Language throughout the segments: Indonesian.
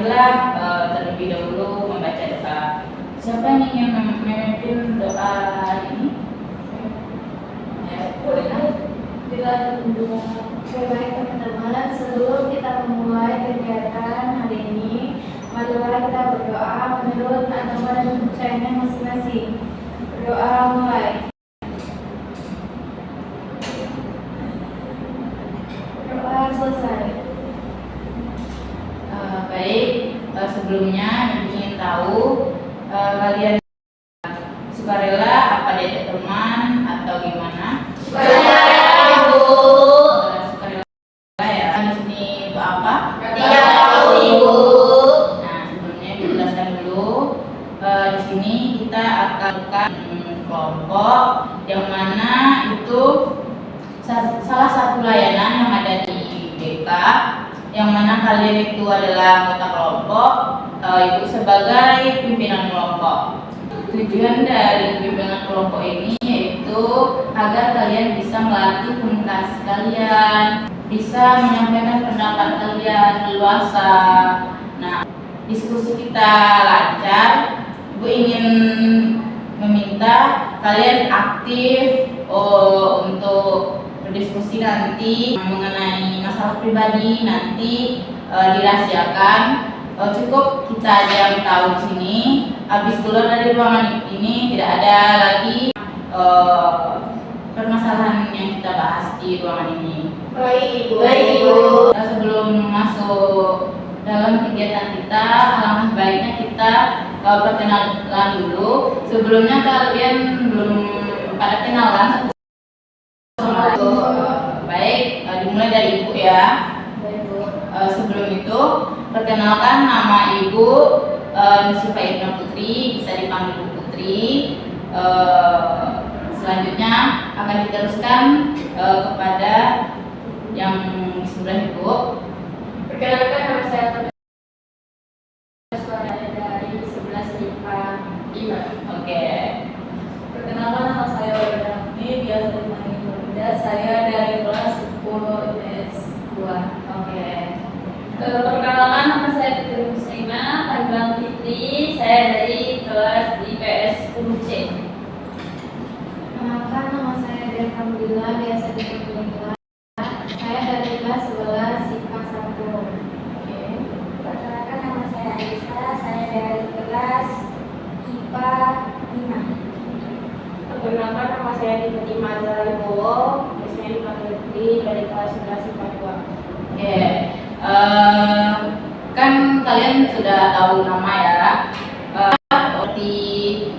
marilah terlebih dahulu membaca doa. Siapa yang ingin memimpin doa ini? Ya, boleh. Baik teman-teman, sebelum kita memulai kegiatan hari ini, marilah kita berdoa menurut agama dan kepercayaannya masing-masing. Berdoa mulai. Berdoa selesai. Baik, sebelumnya ingin tahu kalian sukarela apa diajak teman atau gimana? Sukarela, Ibu. Sukarela ya. Di sini itu apa? Tidak tahu, Ibu. Nah, sebelumnya Ibu jelaskan dulu. Di sini kita akan kelompok yang mana itu salah satu layanan yang ada di BK, yang mana kalian itu adalah anggota kelompok, Ibu sebagai pimpinan kelompok. Tujuan dari pimpinan kelompok ini yaitu agar kalian bisa melatih komunikasi kalian, bisa menyampaikan pendapat kalian leluasa. Nah, diskusi kita lancar. Ibu ingin meminta kalian aktif untuk berdiskusi nanti mengenai masalah pribadi, nanti dirahasiakan. Cukup kita aja yang tahu di sini. Habis keluar dari ruangan ini tidak ada lagi permasalahan yang kita bahas di ruangan ini. Baik, Ibu. Baik, Ibu. Sebelum masuk dalam kegiatan kita, alangkah baiknya kita perkenalan dulu. Sebelumnya kalian belum pada kenalan sama aku. Baik, dimulai dari Ibu ya. Sebelum itu, perkenalkan nama Ibu Nusifa Ibnu Putri, bisa dipanggil Bu Putri. Selanjutnya akan diteruskan kepada yang di sebelah Ibu. Perkenalkan, nama saya suara dari 11 IPA 5. Oke. Perkenalkan, nama saya Wida, biasa dipanggil Wida. Saya dari kelas 10 IPS 2. Oke. Perkenalkan, nama saya Fitri Muslimah, panggilan Fitri. Saya dari kelas IPS 10C. Perkenalkan, nama saya Dea Kamila, biasa dipanggil Mila. Saya dari kelas 11 IPA 1. Oke. Perkenalkan, nama saya Aisyah. Saya dari kelas IPA 5. Perkenalkan, nama saya Fatimah Azhar Wibowo, biasanya dipanggil Putri, dari kelas 11 IPA 2. Oke. Kan kalian sudah tahu nama ya. Seperti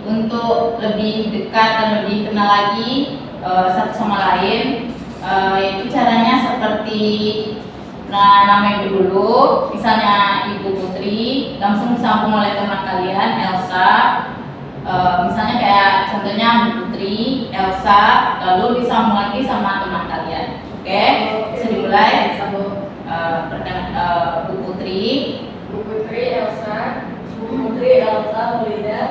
untuk lebih dekat dan lebih kenal lagi satu sama lain, itu caranya seperti nama Ibu dulu. Misalnya Ibu Putri, langsung disambung oleh teman kalian Elsa. Misalnya kayak contohnya Bu Putri, Elsa, lalu disambung lagi sama teman kalian. Oke, bisa dimulai. Bu Putri, Elsa, Bu Putri, Elsa, Lida,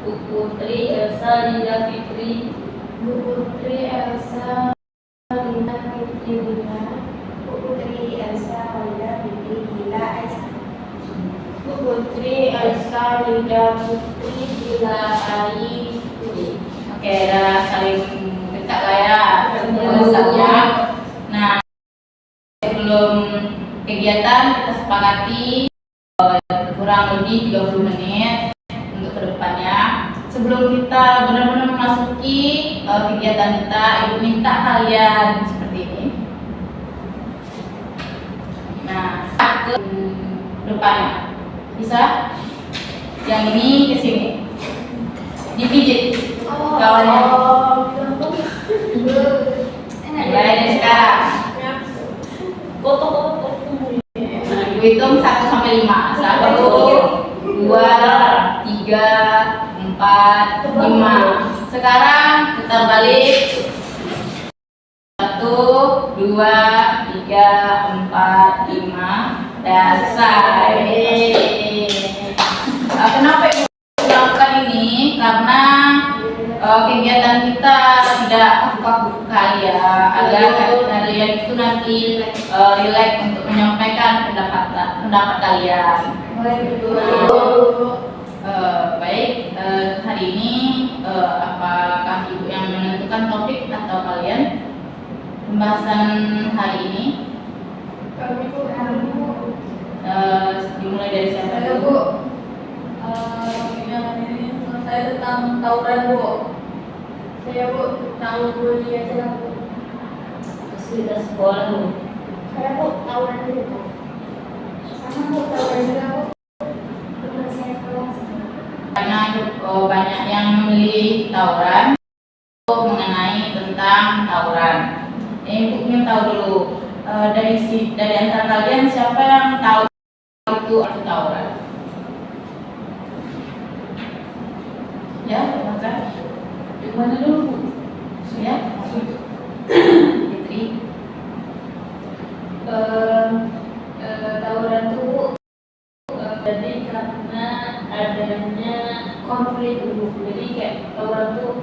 Bu Putri, Elsa, Linda, Fitri. Bu Putri, Elsa, Lina, Fitri, Lina. Bu Putri, Elsa, Lida, Fitri, Lila, Aisyah. Bu Putri, Elsa, Lida, Fitri, Lila, Fitri. Oke, udah saling dekat lah ya tulisannya. Nah, sebelum kegiatan kita sepakati kurang lebih 30 menit untuk kedepannya. Sebelum kita benar-benar memasuki kegiatan kita, Ibu minta kalian seperti ini. Nah, ke depannya bisa. Yang ini ke sini, dipijit kawannya. Mulai dari sekarang. Ibu hitung 1 sampai 5. 1, 2, 3, 4, 5. Sekarang kita balik. 1, 2, 3, 4, 5. Dan selesai. Kenapa Ibu melakukan ini? Karena kegiatan kita tidak kaku-kaku sekali ya, agar kalian itu nanti rileks untuk menyampaikan pendapat kalian. Baik, Ibu. Baik, hari ini apakah Ibu yang menentukan topik atau kalian? Pembahasan hari ini Kami Bu, dimulai dari siapa Saya, dulu? Bu. Yang ini saya tentang tawuran, Bu. saya Bu, tentang bully aja Bu. Sudah sekolah Bu. Saya Bu, tawuran dulu Bu. Sama Bu, tawuran juga Bu. Benar saya kelas. Karena banyak yang memilih tawuran mengenai tentang tawuran. Ibu ingin tahu dulu dari antara kalian siapa yang tahu itu arti tawuran? Ya, maka yang mana dulu Bu? Ya, Fitri. Tawuran itu jadi karena adanya konflik dulu. Jadi kayak tawuran tuh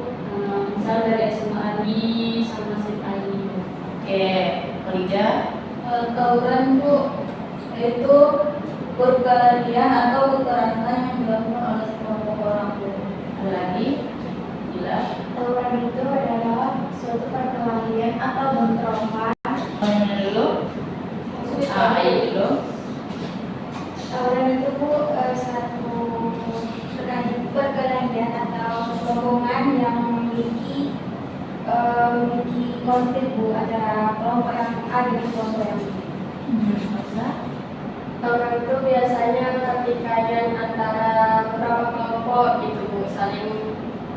misal dari SMA ini sama SMA ini. Oke, Kerja. Tawuran, Bu, yaitu perkelahian atau kekerasan yang dilakukan oleh sekelompok orang, Bu. Ada lagi? Gila. Tawuran itu adalah suatu perkelahian atau bentrokan. Yang mana dulu? Ayo dulu. Tawuran itu Bu satu perkelahian atau rombongan yang memiliki konflik Bu, ada kelompok yang ada di kelompok yang Masa? tawuran itu biasanya pertikaian antara beberapa kelompok gitu Bu,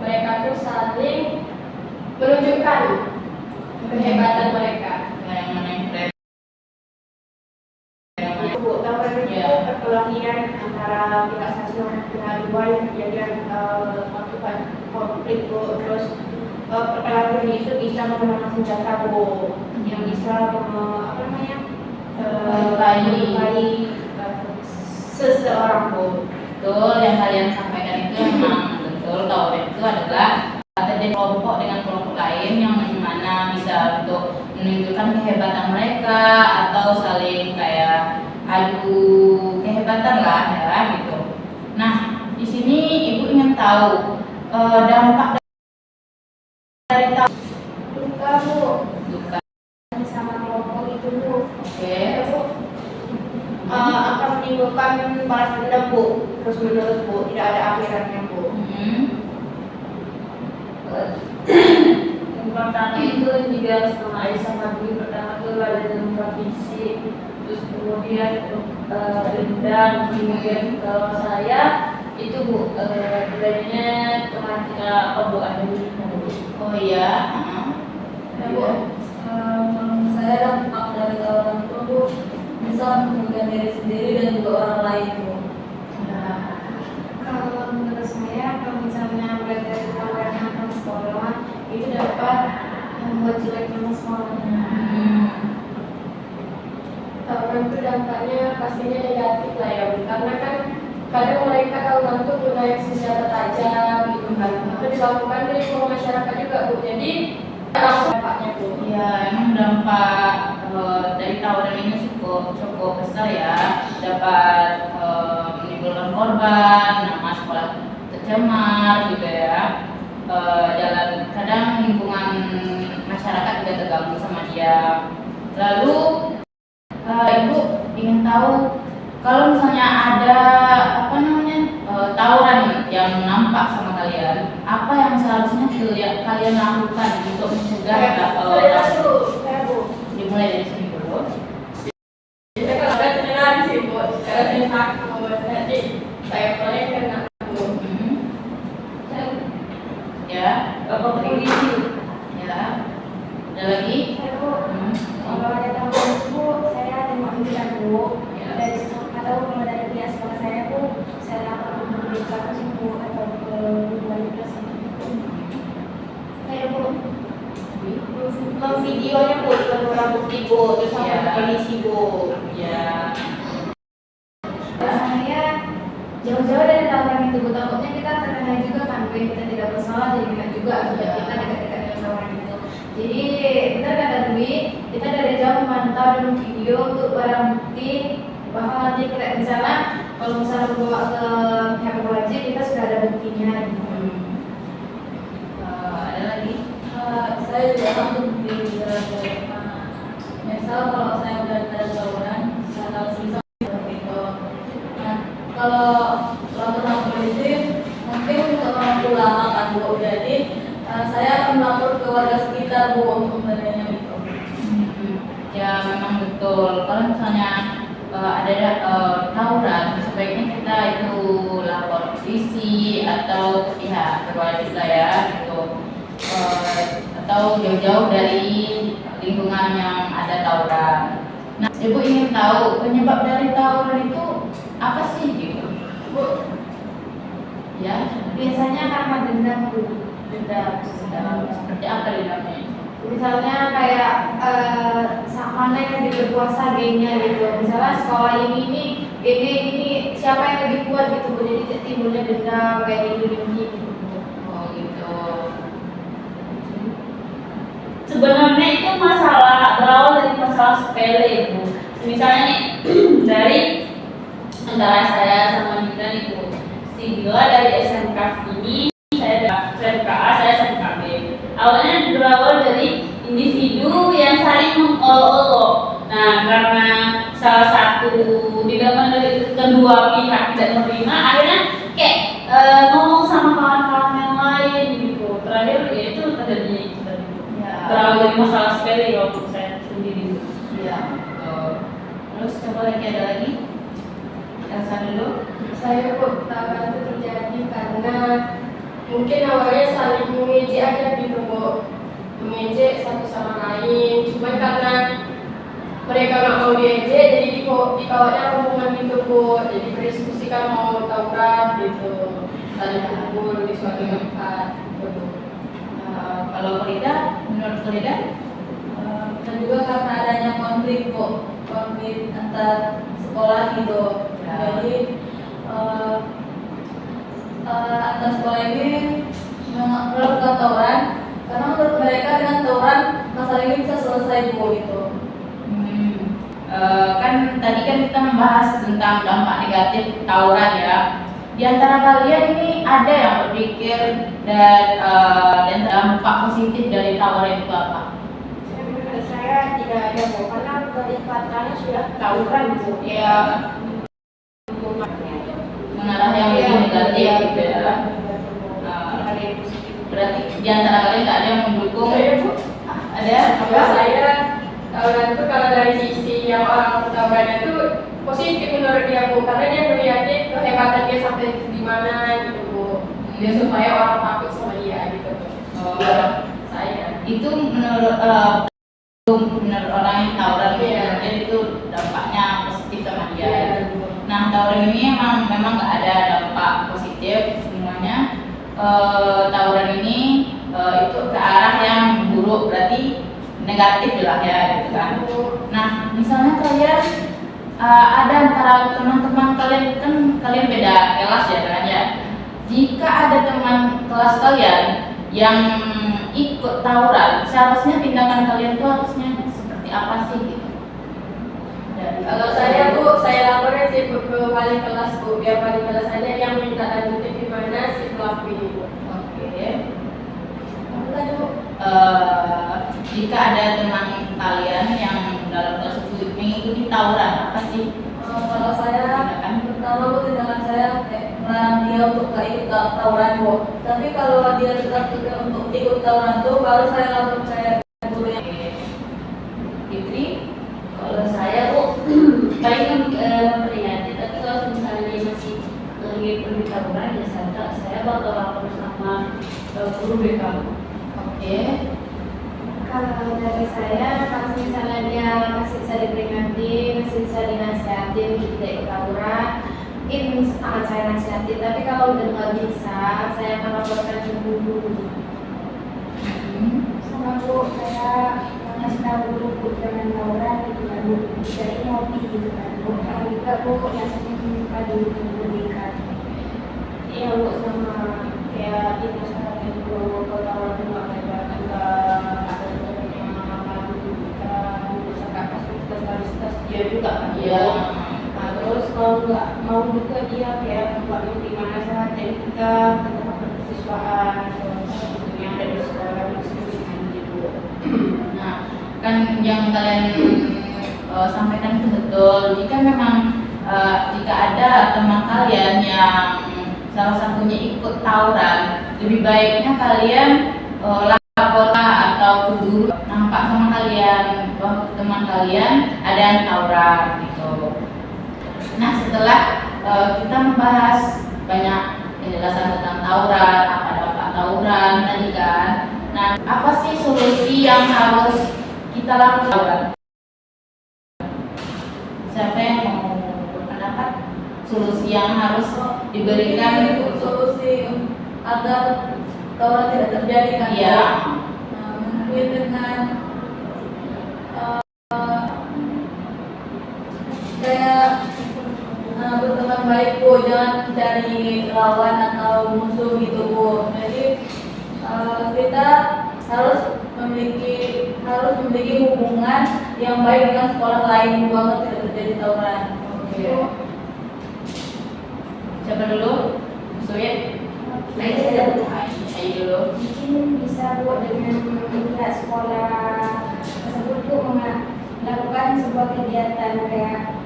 mereka tuh saling menunjukkan kehebatan mereka. Yang mana yang keren? Yang mana? Bu, tawuran itu Ya. perkelahian antara pihak satu dan pihak dua yang kejadian akibat konflik Bu. Terus perkelahian itu bisa menggunakan senjata Bu, yang bisa melukai seseorang Bu. Betul, yang kalian sampaikan itu memang betul. Tawuran itu adalah terjadi kelompok dengan kelompok lain yang mana bisa untuk menunjukkan kehebatan mereka atau saling kayak adu kehebatan lah ya gitu. Nah, di sini Ibu ingin tahu dampak dari tawuran Luka Bu, duka. sama kelompok itu Bu. Oke. Bu, akan menimbulkan balas dendam Bu, terus menerus Bu, tidak ada akhirannya Bu. Yang pertama itu juga sama Aisyah sama Dwi. Pertama itu ada dendam fisik, terus kemudian dendam, kemudian kalau saya itu Bu, bedanya ketika Bu ada di Oh iya. Ya, Bu, saya dampak dari tawuran itu Bu bisa merugikan diri sendiri dan juga orang lain, Bu. Kalau menurut saya, kalau misalnya belajar dari tawuran anak sekolah, itu dapat membuat jelek nama sekolahnya. Tawuran itu dampaknya pastinya negatif lah ya, Bu. Karena kan kadang mereka tawuran itu punya senjata tajam gitu kan. Itu dilakukan di masyarakat juga Bu. Jadi langsung dampaknya Bu. Ya, emang dampak dari tawuran ini cukup besar ya. Dapat menimbulkan korban, nama sekolah tercemar juga ya. Dalam kadang lingkungan masyarakat juga terganggu sama dia. Lalu Ibu ingin tahu kalau misalnya ada tawuran yang nampak sama kalian, apa yang seharusnya kalian lakukan untuk mencegah Saya Bu. dimulai dari sini dulu. Saya kalau saya cenderung sih Bu, saya takut nanti saya paling kena Bu. Ya, polisi. Ya, ada lagi? Saya Bu, kalau ada tawuran Bu, saya tengok tidak Bu. Ya. Dari atau kalau dari pihak sekolah saya Bu, saya lapor ke pemerintah Bu atau ke wali kelas. Saya Bu, videonya Bu, barang bukti Bu, terus sama Ya. polisi Bu. Ya. Saya jauh-jauh dari tawuran itu Bu, takutnya kita terkena juga kan Bu, yang kita tidak bersalah jadi kena juga Ya. kita dekat-dekat dengan tawuran itu. Jadi benar kata Dwi, kita dari jauh memantau dengan video untuk barang bukti bahwa nanti kita misalnya kalau misalnya bawa ke pihak berwajib kita sudah ada buktinya gitu. Ada lagi? Saya juga takut di misal kalau saya udah ada tawaran secara sisa gitu. Nah, kalau laporan polisi mungkin untuk waktu lama kan Bu, jadi saya akan melapor ke warga sekitar Bu untuk adanya itu. Ya memang betul. Kalau misalnya ada tawuran, sebaiknya kita itu lapor polisi atau pihak berwajib lah ya gitu. Atau jauh-jauh dari lingkungan yang ada tawuran. Nah, Ibu ingin tahu penyebab dari tawuran itu apa sih gitu? Bu? Ya, Biasanya karena dendam Bu. dendam. Seperti apa dendamnya? Misalnya kayak mana yang lebih berkuasa gengnya gitu. Misalnya sekolah ini gengnya ini siapa yang lebih kuat gitu Bu. Jadi timbulnya dendam kayak gitu gitu. Oh gitu. Sebenarnya itu masalah berawal dari masalah sepele Bu. Misalnya nih dari antara saya sama Nina itu si Bila dari SMK ini saya SMKA, saya SMKB. Awalnya berawal dari individu yang saling mengolok-olok. Nah, karena salah satu tidak menerima, kedua pihak tidak menerima, akhirnya kayak ngomong sama kawan-kawan yang lain gitu. Terakhir ya itu terjadi berawal dari masalah sepele waktu saya sendiri. Iya. Terus coba lagi ada lagi? Elsa dulu. Saya kok tawaran itu terjadi karena mungkin awalnya saling mengejek aja gitu Bu, mengejek satu sama lain. Cuma karena mereka nggak mau diejek, jadi dikawatnya hubungan gitu Bu. Jadi berdiskusikan mau tawuran gitu, saling kumpul di suatu tempat. Gitu. Kalau Frida, menurut Frida? Dan juga karena adanya konflik kok, konflik antar sekolah gitu. Ya. Jadi antar sekolah ini melakukan tawuran karena menurut mereka dengan tawuran masalah ini bisa selesai Bu gitu. Kan tadi kan kita membahas tentang dampak negatif tawuran ya. Di antara kalian ini ada yang berpikir dan dampak positif dari tawuran itu apa? Menurut saya tidak ada Bu, karena peningkatannya sudah tawuran Bu. Ya, mengarah yang lebih negatif gitu ya. Berarti di antara kalian nggak ada yang mendukung? Saya Bu, Ada? kalau saya tawuran itu kalau dari sisi yang orang tawuran itu positif menurut dia Bu, karena dia melihatnya kehebatan dia sampai di mana gitu Bu. Dia supaya orang takut sama dia gitu Bu. Saya Itu menurut orang yang tawuran mungkin itu dampaknya positif sama dia. Nah, tawuran ini memang nggak ada dampak positif semuanya. Tawuran ini itu ke arah yang buruk, berarti negatif lah ya gitu kan. Nah, misalnya kalian ada antara teman-teman kalian kan kalian beda kelas ya kan ya. Jika ada teman kelas kalian yang ikut tawuran, seharusnya tindakan kalian itu harusnya seperti apa sih gitu? kalau saya Bu, saya laporin sih Bu ke wali kelas Bu, biar wali kelas aja yang minta lanjutin di mana si pelaku ini Bu. Oke. Apa tadi Bu? Jika ada teman kalian yang dalam kelas itu mengikuti tawuran, apa sih? Kalau saya pertama Bu, tindakan saya melarang dia untuk gak ikut tawuran Bu. Tapi kalau dia tetap untuk ikut tawuran tuh baru saya lapor saya guru yang. Fitri? Kalau saya Bu, paling memperingati. Tapi kalau misalnya dia masih lagi pergi tawuran ya saya bakal lapor sama guru BK. Oke. Kalau dari saya, pas misalnya dia masih bisa diperingati, masih bisa dinasihatin, tidak ikut tawuran, mungkin akan saya nasihati. Tapi kalau udah nggak bisa, saya akan laporkan ke guru. Sama Bu, saya ngasih tahu dulu Bu jangan tawuran gitu kan Bu. Jadi ngopi gitu kan Bu. Kalau juga Bu yang sering minta dulu ke guru kan. Iya Bu, sama kayak kita sekarang itu kalau tawuran juga kayak Dia juga kan. Iya. Nah, terus kalau nggak mau juga dia kayak membuat gimana sehatan kita tentang persiswaan yang ada di sekolah gitu. Nah, kan yang kalian sampaikan itu betul. Jika memang jika ada teman kalian yang salah satunya ikut tawuran, lebih baiknya kalian lapor atau ke guru nampak sama kalian bahwa teman kalian ada yang tawuran gitu. Nah, setelah kita membahas banyak penjelasan tentang tawuran, apa dampak tawuran tadi kan. Nah, apa sih solusi yang harus kita lakukan? Siapa yang mau berpendapat? Solusi yang harus diberikan solusi agar tawuran tidak terjadi kan? Iya. Mungkin dengan kayak berteman baik Bu, jangan cari lawan atau musuh gitu Bu. Jadi kita harus memiliki hubungan yang baik dengan sekolah lain Bu, agar tidak terjadi tawuran. Oke. Siapa dulu? Suit? Ayo dulu. Mungkin bisa buat dengan pihak sekolah tersebut tuh melakukan sebuah kegiatan kayak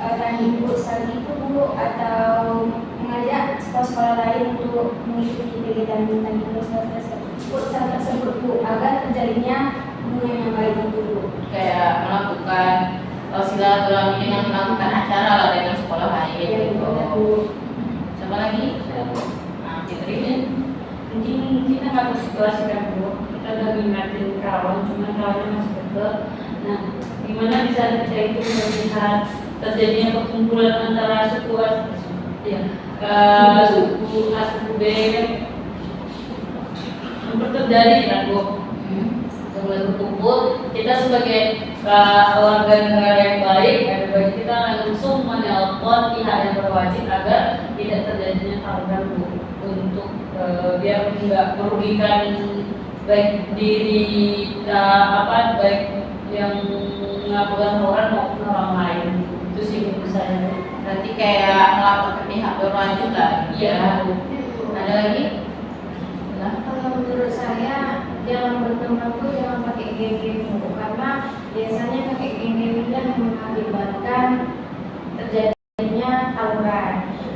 tanding futsal itu Bu, atau mengajak sekolah-sekolah lain untuk mengikuti kegiatan tanding futsal tersebut Bu, agar terjadinya hubungan yang baik itu Bu. Kayak melakukan silaturahmi dengan melakukan acara lah dengan sekolah lain gitu. Siapa lagi? Nah, Fitri. Mungkin kita nggak tahu situasi kan Bu, kita udah ngingetin kawan, cuma kawannya masih deket. Nah, gimana bisa kita itu melihat terjadinya perkumpulan antara suku A, suku A, suku B yang terjadi kan Bu. Mulai berkumpul, kita sebagai warga negara yang baik, ada bagi kita langsung menelpon pihak yang berwajib agar tidak terjadinya tawuran Bu, untuk biar nggak merugikan baik diri baik yang melakukan tawuran maupun orang lain. Itu sih menurut saya. Berarti kayak melapor ke pihak berwajib lah. Iya. Ada lagi? Kalau menurut saya jangan berteman tuh jangan pakai geng-geng Bu, karena biasanya pakai geng-geng itu yang mengakibatkan terjadinya tawuran.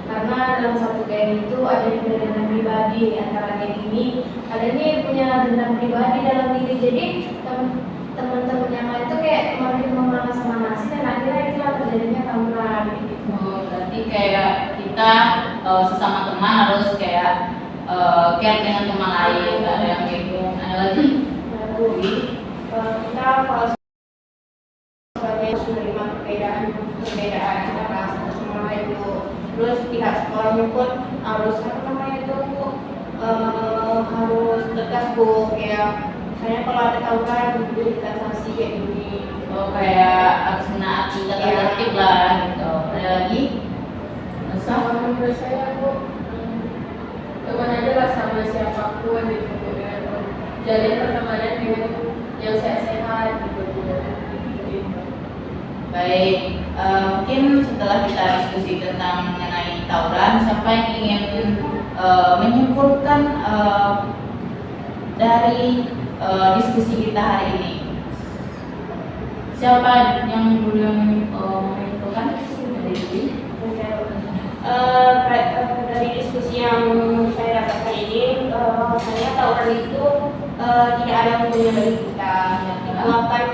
Karena dalam satu geng itu ada yang punya dendam pribadi, antara geng ini ada yang punya dendam pribadi dalam diri, jadi teman-teman yang lain itu kayak makin memanas-manasi dan akhirnya itulah terjadinya tawuran gitu. Berarti kayak kita sesama teman harus kayak care dengan teman lain, ada yang gitu. Ada lagi? Kita kalau sebagai menerima perbedaan antara satu sama lain itu, terus pihak sekolahnya pun harus harus tegas Bu, kayak misalnya kalau ada tawuran diberikan sanksi kayak gini. Kayak harus menaati tata tertib lah gitu. Ada lagi? Sama menurut saya Bu, teman aja lah sama siapapun gitu, dengan jalin pertemanan dengan yang sehat-sehat gitu. Baik, mungkin setelah kita diskusi tentang mengenai tawuran, siapa yang ingin menyimpulkan dari diskusi kita hari ini? Siapa yang dulu yang menyimpulkan? Dari diskusi yang saya dapatkan ini, bahwasanya tawuran itu tidak ada untungnya bagi kita, bahkan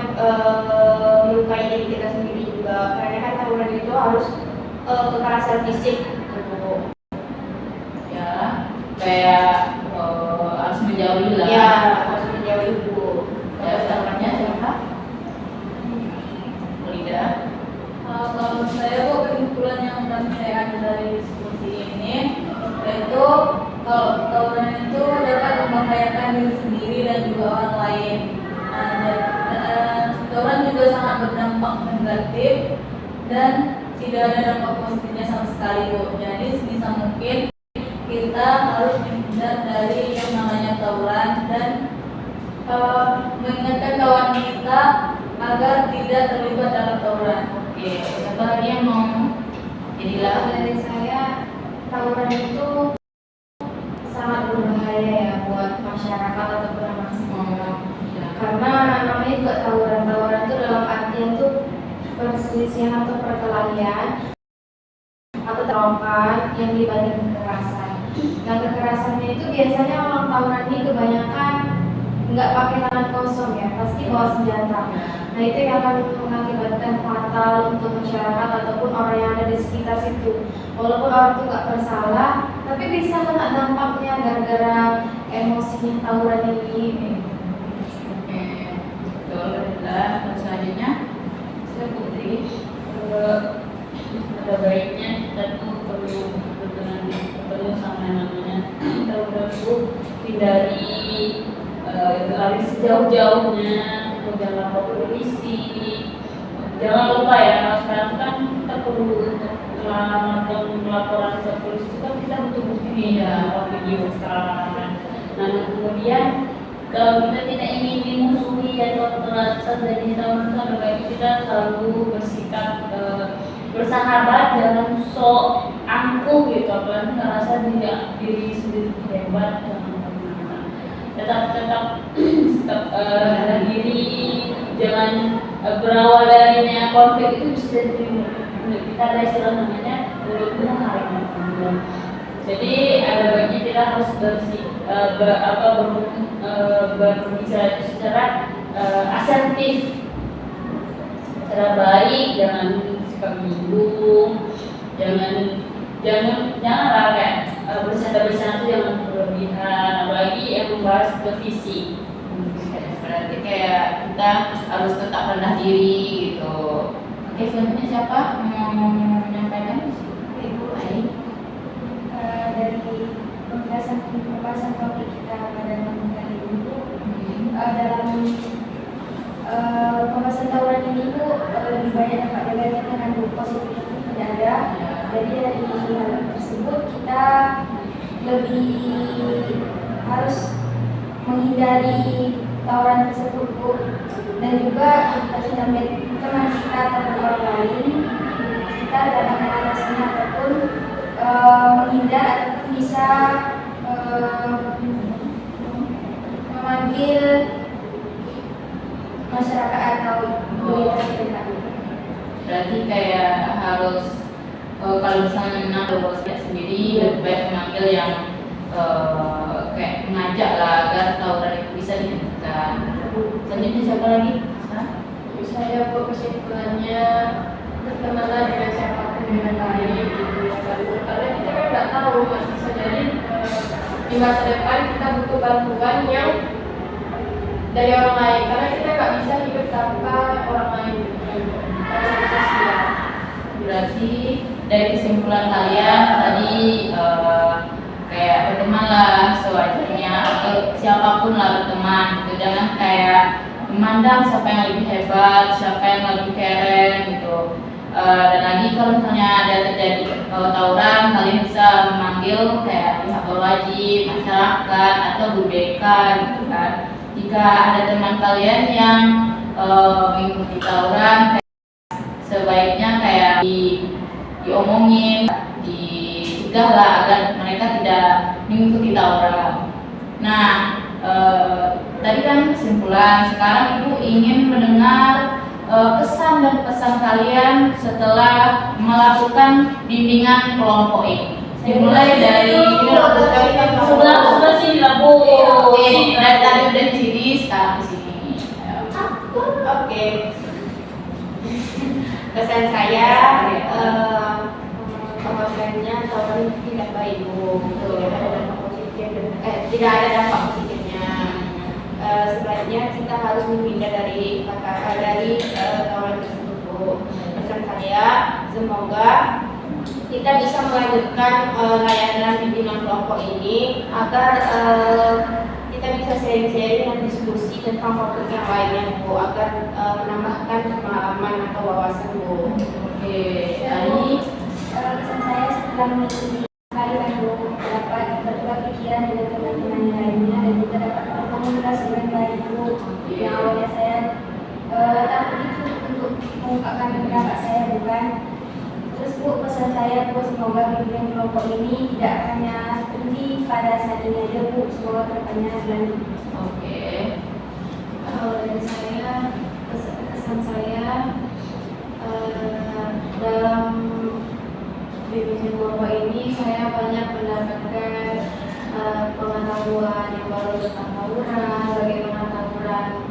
melukai diri kita sendiri juga, karena kan tawuran itu harus kekerasan fisik gitu. Ya, kayak harus menjauhi lah. Ya, harus menjauhi Bu. Ya, caranya siapa? Lida. Kalau saya Bu, kesimpulan yang saya ambil dari diskusi ini yaitu kalau tawuran itu dapat membahayakan diri sendiri dan juga orang lain. Tawuran juga sangat berdampak negatif dan tidak ada dampak positifnya sama sekali Bu. Jadi sebisa mungkin kita harus menghindar dari yang namanya tawuran dan mengingatkan kawan kita agar tidak terlibat dalam tawuran. Oke, siapa lagi yang mau? Jadilah Dari saya, tawuran itu sangat berbahaya ya buat masyarakat ataupun anak sekolah. Karena namanya juga tawuran. Tawuran itu dalam artian tuh perselisihan atau perkelahian atau terowongan yang dibanding kekerasan. Nah, kekerasannya itu biasanya orang tawuran ini kebanyakan nggak pakai tangan kosong ya, pasti bawa senjata. Nah, itu yang akan mengakibatkan fatal untuk masyarakat ataupun orang yang ada di sekitar situ. Walaupun orang itu nggak bersalah, tapi bisa kena dampaknya gara-gara emosinya tawuran ini. oke, betul. Dan selanjutnya saya Putri, Ada baiknya kita tuh perlu sama yang namanya tawuran itu hindari, lari sejauh-jauhnya, jangan lapor polisi. Jangan lupa ya, kalau sekarang kan kita perlu untuk melakukan laporan ke polisi itu kan kita butuh bukti ya, video sekarang. Nah, kemudian kalau kita tidak ingin dimusuhi atau terasa dari tawuran, lebih baik kita selalu bersikap bersahabat, jangan sok angkuh gitu, apalagi ngerasa diri sendiri hebat. Tetap ada diri, jangan berawal darinya konflik itu bisa jadi kita ada istilah namanya mulutmu harimau. Jadi ada baiknya kita harus berbicara secara asertif, secara baik, jangan sikap bingung, janganlah kayak bercanda-bercanda itu jangan berlebihan, apalagi yang membahas ke fisik. Berarti kayak kita harus tetap rendah diri gitu. Oke, selanjutnya siapa yang mau menyampaikan? Ibu Ayo. dari pembahasan topik kita pada malam kali ini, dalam pembahasan tawuran ini itu lebih banyak dampak negatif dengan positif itu tidak ada. Jadi dari hal tersebut kita lebih harus menghindari tawuran tersebut, Bu. Dan juga kita tidak teman kita atau orang lain, kita dapat mengatasinya ataupun menghindar ataupun bisa memanggil masyarakat atau komunitas terdekat. Berarti kayak harus kalau misalnya bosnya sendiri lebih baik memanggil yang kayak mengajak lah agar tawuran itu bisa dihentikan. Selanjutnya siapa lagi? Saya buat kesimpulannya bertemanlah dengan siapapun dengan baik gitu ya, karena kita kan nggak tahu, mas bisa jadi di masa depan kita butuh bantuan yang dari orang lain, karena kita nggak bisa hidup tanpa orang lain karena sosial. Berarti dari kesimpulan kalian tadi kayak bertemanlah sewajarnya atau siapapun lah berteman gitu, jangan kayak memandang siapa yang lebih hebat, siapa yang lebih keren gitu. Dan lagi kalau misalnya ada terjadi tawuran, kalian bisa memanggil kayak pihak berwajib, masyarakat atau guru BK gitu kan. Jika ada teman kalian yang mengikuti tawuran, sebaiknya kayak diomongin, dicegah lah agar mereka tidak mengikuti tawuran. Nah, tadi kan kesimpulan, sekarang Ibu ingin mendengar kesan dan pesan kalian setelah melakukan bimbingan kelompok ini. Dimulai dari sebelah sini lah, Bu. Oke, dari tadi udah di sini, sekarang di sini. Oke. Kesan saya bahwasanya tawuran tidak baik, Bu. Tidak ada dampak positif, tidak ada dampak positifnya. Sebaiknya kita harus menghindar dari tawuran tersebut, Bu. Pesan saya, semoga kita bisa melanjutkan layanan bimbingan kelompok ini agar kita bisa sharing-sharing dan diskusi tentang topik yang lainnya, Bu, agar menambahkan pengalaman atau wawasan, Bu. Oke, tadi Pesan saya setelah mengikuti kali kan, Bu, dapat bertukar pikiran dengan teman-teman yang lainnya dan juga dapat berkomunikasi dengan baik, Bu. Yang awalnya saya takut itu untuk mengungkapkan pendapat saya, bukan. Terus, Bu, pesan saya Bu, semoga bimbingan kelompok ini tidak hanya berhenti pada saat ini aja Bu, semoga kedepannya berlanjut. Oke. Kalau dari saya, kesan saya dalam bimbingan kelompok ini saya banyak mendapatkan pengetahuan yang baru tentang tawuran, bagaimana tawuran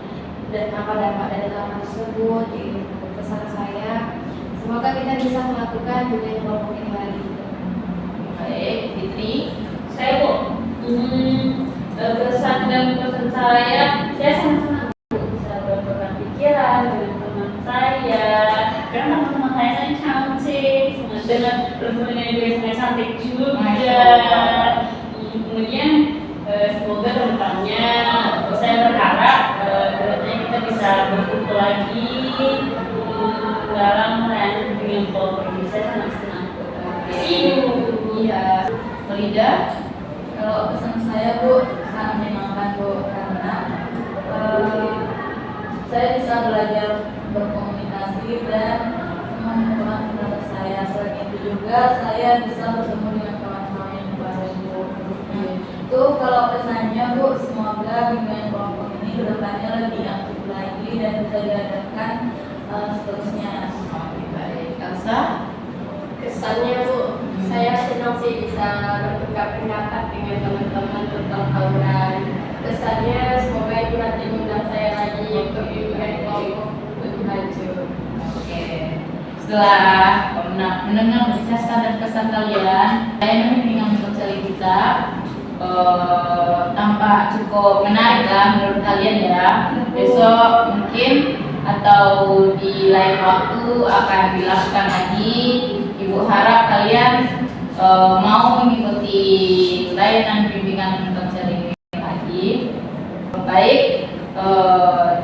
dan apa dampak dari tawuran tersebut. Jadi pesan saya, semoga kita bisa melakukan bimbingan kelompok ini lagi. Baik, Fitri. Saya Bu, kesan dan pesan saya sangat senang Bu bisa bertukar pikiran dengan teman saya. Karena teman-teman saya cantik, dengan teman-teman yang saya cantik juga. Kemudian semoga kedepannya saya berharap kedepannya kita bisa berkumpul lagi dalam merayakan bimbingan kelompok ini. Saya sangat senang. Iya. Frida. Kalau pesan saya Bu, sangat menyenangkan Bu, karena saya bisa belajar berkomunikasi dan mengembangkan pendapat saya. Selain itu juga saya bisa bertemu dengan kawan-kawan yang baru Bu. Itu kalau pesannya Bu, semoga bimbingan kelompok ini kedepannya lebih aktif lagi dan bisa diadakan seterusnya. Oke, baik. Elsa. Kesannya Bu, saya senang sih bisa bertukar pendapat dengan teman-teman tentang tawuran. Kesannya semoga itu nanti mengundang saya lagi untuk bimbingan kelompok lebih lanjut. Oke. Setelah mendengar kisah dan kesan kalian, saya memang mencari kita tampak cukup menarik lah menurut kalian ya. Besok mungkin atau di lain waktu akan dilakukan lagi. Ibu harap kalian mau mengikuti layanan bimbingan konseling ini lagi. Baik,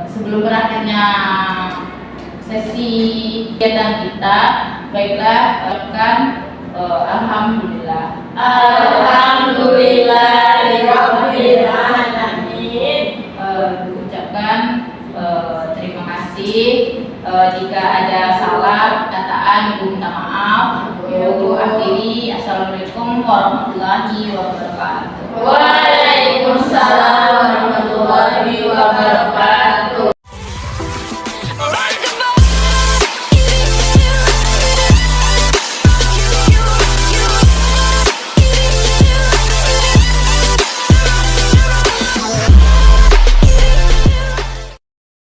sebelum berakhirnya sesi kegiatan kita, baiklah ucapkan alhamdulillah. Alhamdulillahirabbil alamin. Ucapkan terima kasih. Jika ada salah perkataan, ibu minta maaf. Ibu akhiri. Assalamualaikum warahmatullahi wabarakatuh.